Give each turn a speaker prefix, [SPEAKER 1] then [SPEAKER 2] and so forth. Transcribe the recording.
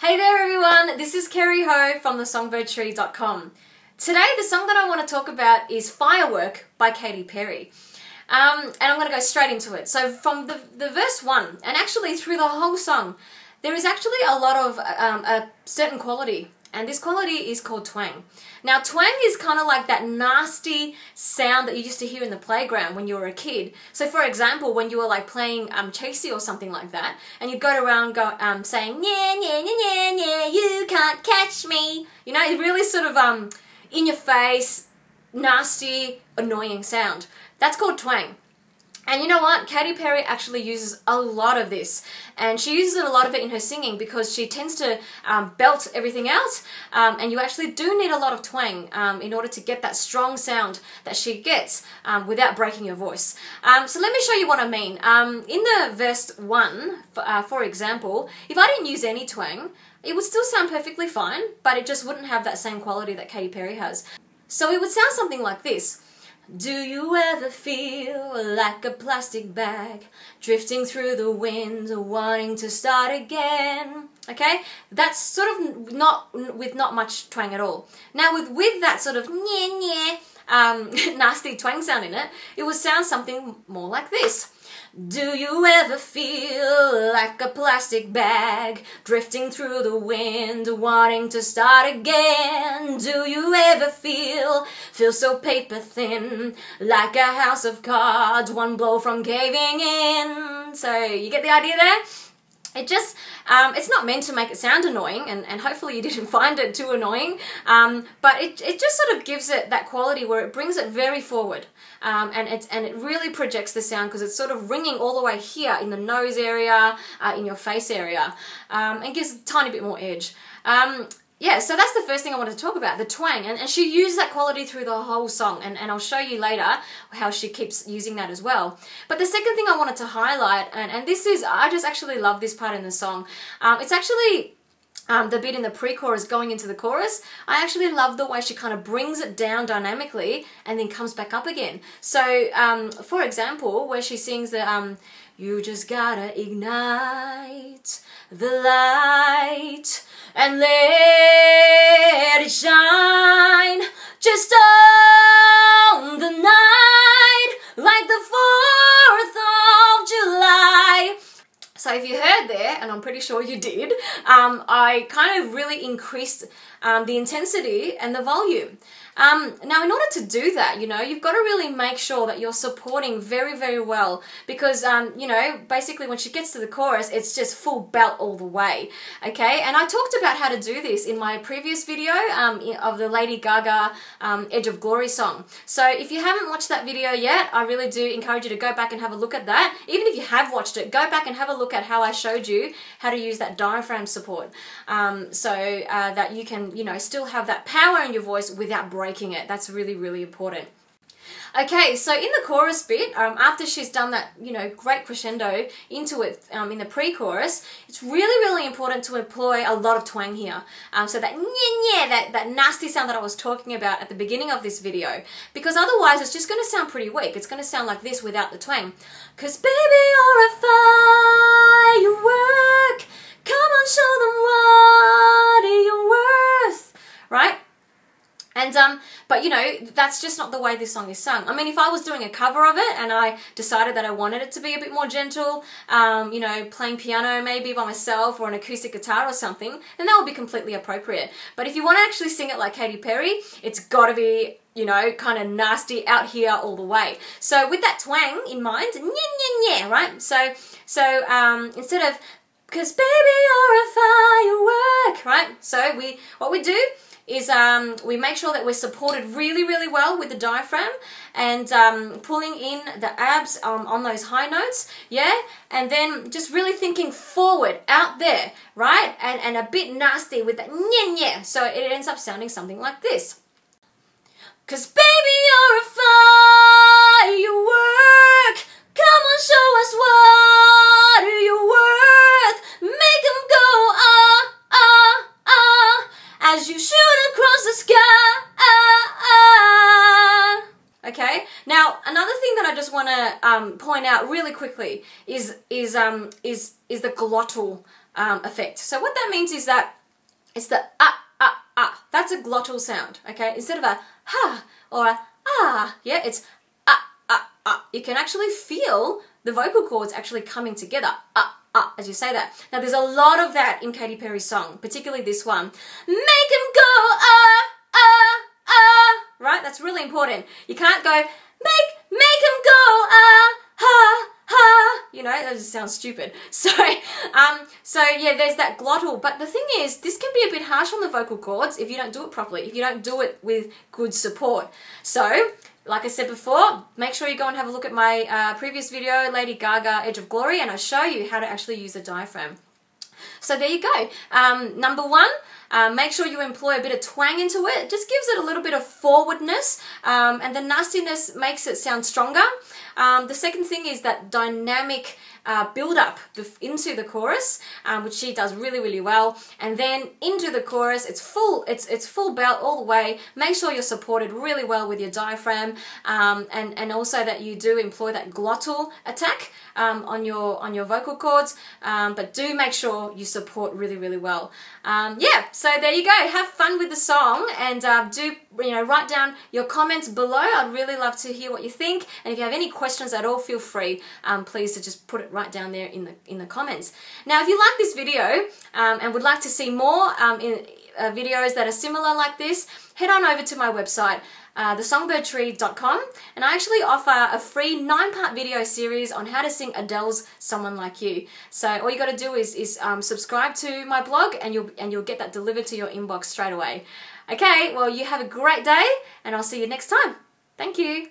[SPEAKER 1] Hey there everyone, this is Kerri Ho from thesongbirdtree.com. Today the song that I want to talk about is Firework by Katy Perry. And I'm going to go straight into it. So from the verse 1, and actually through the whole song, there is actually a lot of a certain quality. And this quality is called twang. Now twang is kind of like that nasty sound that you used to hear in the playground when you were a kid. So for example, when you were like playing chasey or something like that, and you'd go around saying, yeah, yeah, yeah, yeah, yeah, you can't catch me. You know, it really sort of in your face, nasty, annoying sound. That's called twang. And you know what? Katy Perry actually uses a lot of this, and she uses a lot of it in her singing because she tends to belt everything out, and you actually do need a lot of twang in order to get that strong sound that she gets without breaking your voice. So let me show you what I mean. In the verse 1, for example, if I didn't use any twang, it would still sound perfectly fine, but it just wouldn't have that same quality that Katy Perry has. So it would sound something like this. Do you ever feel like a plastic bag drifting through the wind, wanting to start again? Okay, that's sort of not much twang at all. Now with that sort of nasty twang sound in it, it would sound something more like this. Do you ever feel like a plastic bag drifting through the wind, wanting to start again? Do you ever feel so paper thin, like a house of cards, one blow from caving in? So you get the idea there? It just, it's not meant to make it sound annoying, and hopefully you didn't find it too annoying, but it just sort of gives it that quality where it brings it very forward, and it really projects the sound because it's sort of ringing all the way here in the nose area, in your face area, and gives a tiny bit more edge. Yeah, so that's the first thing I wanted to talk about, the twang, and she used that quality through the whole song, and I'll show you later how she keeps using that as well. But the second thing I wanted to highlight, and this is, I just actually love this part in the song, it's actually the bit in the pre-chorus going into the chorus. I actually love the way she kind of brings it down dynamically and then comes back up again. So, for example, where she sings the, you just gotta ignite the light and let it shine just on the night like the 4th of July. So if you heard there, and I'm pretty sure you did, I kind of really increased the intensity and the volume. Now in order to do that, you know, you've got to really make sure that you're supporting very, very well because, you know, basically when she gets to the chorus, it's just full belt all the way, okay? And I talked about how to do this in my previous video of the Lady Gaga Edge of Glory song. So if you haven't watched that video yet, I really do encourage you to go back and have a look at that. Even if you have watched it, go back and have a look at how I showed you how to use that diaphragm support so that you can, you know, still have that power in your voice without breaking it. That's really, really important. Okay, so in the chorus bit, after she's done that, you know, great crescendo into it in the pre-chorus, it's really, really important to employ a lot of twang here. So that that nasty sound that I was talking about at the beginning of this video, because otherwise it's just going to sound pretty weak. It's going to sound like this without the twang. 'Cause baby, you're a firework. Come on, show them what you're worth. Right? And, but you know, that's just not the way this song is sung. I mean, if I was doing a cover of it and I decided that I wanted it to be a bit more gentle, you know, playing piano maybe by myself or an acoustic guitar or something, then that would be completely appropriate. But if you want to actually sing it like Katy Perry, it's got to be, you know, kind of nasty out here all the way. So with that twang in mind, right? So instead of, 'cause baby, you're a firework, right? So what we do is we make sure that we're supported really, really well with the diaphragm and pulling in the abs on those high notes, yeah? And then just really thinking forward, out there, right? And a bit nasty with that so it ends up sounding something like this. 'Cause baby, you're a firework. Come on, show us what you're worth. Make them go, as you shoot across the sky. Okay. Now, another thing that I just want to point out really quickly is the glottal effect. So what that means is that it's the that's a glottal sound, okay? Instead of a ha or a yeah, it's you can actually feel the vocal cords actually coming together, as you say that. Now there's a lot of that in Katy Perry's song, particularly this one. Make him go, right? That's really important. You can't go, make him go, you know, that just sounds stupid. So yeah, there's that glottal. But the thing is, this can be a bit harsh on the vocal cords if you don't do it properly, if you don't do it with good support. So, like I said before, make sure you go and have a look at my previous video, Lady Gaga, Edge of Glory, and I show you how to actually use the diaphragm. So there you go. Number one, make sure you employ a bit of twang into it. It just gives it a little bit of forwardness, and the nastiness makes it sound stronger. The second thing is that dynamic build up into the chorus, which she does really, really well. And then into the chorus, it's full belt all the way. Make sure you're supported really well with your diaphragm, and also that you do employ that glottal attack on your vocal cords. But do make sure you support really, really well. Yeah, so there you go. Have fun with the song, and do write down your comments below. I'd really love to hear what you think. And if you have any questions at all, feel free, please, to just put it right down there in the comments. Now, if you like this video and would like to see more videos that are similar like this, head on over to my website, thesongbirdtree.com, and I actually offer a free 9-part video series on how to sing Adele's Someone Like You. So all you got to do is subscribe to my blog, and you'll get that delivered to your inbox straight away. Okay, well, you have a great day, and I'll see you next time. Thank you.